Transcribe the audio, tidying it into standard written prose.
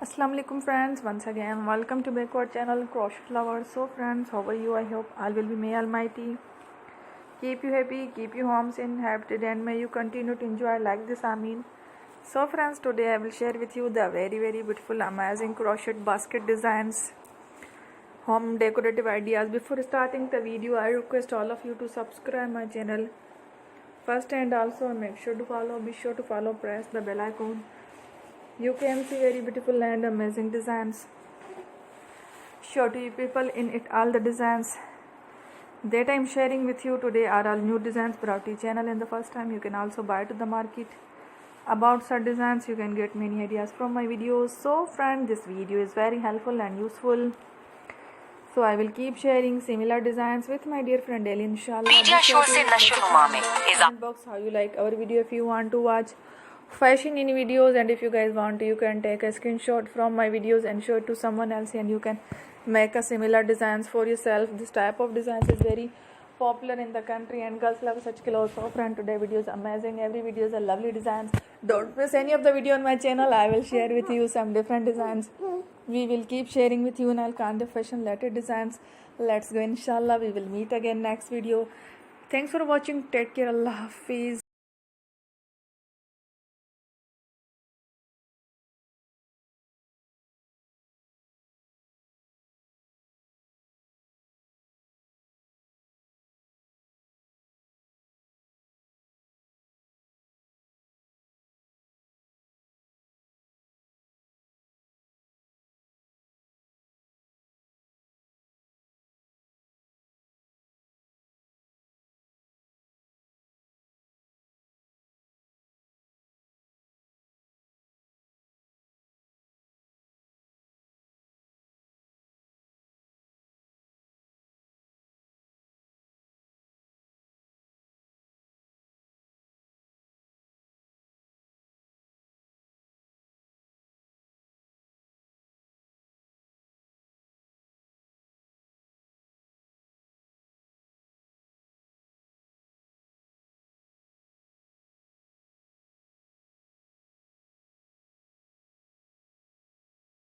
Assalamu alaikum friends, once again welcome to Decor channel Crochet lovers. So friends, how are you? I hope all will be may almighty keep you happy, keep you homes in happy, and may you continue to enjoy like this. So friends, today I will share with you the very beautiful amazing crochet basket designs, home decorative ideas. Before starting the video, I request all of you to subscribe my channel first, and also be sure to follow, press the bell icon. You can see very beautiful and amazing designs. Show to you people in it all the designs that I am sharing with you today are all new designs brought to channel in the first time. You can also buy to the market about such designs. You can get many ideas from my videos. So friend, this video is very helpful and useful. So I will keep sharing similar designs with my dear friend Ellie, inshallah. Box how you like our video. If you want to watch fashion in videos, and if you guys want to, you can take a screenshot from my videos and show it to someone else, and you can make a similar designs for yourself. This type of designs is very popular in the country and girls love such clothes. So friend, today video is amazing. Every video is a lovely designs. Don't miss any of the video on my channel. I will share with you some different designs. We will keep sharing with you in all kind of fashion related designs. Let's go, inshallah. We will meet again next video. Thanks for watching. Take care. Allah Hafiz.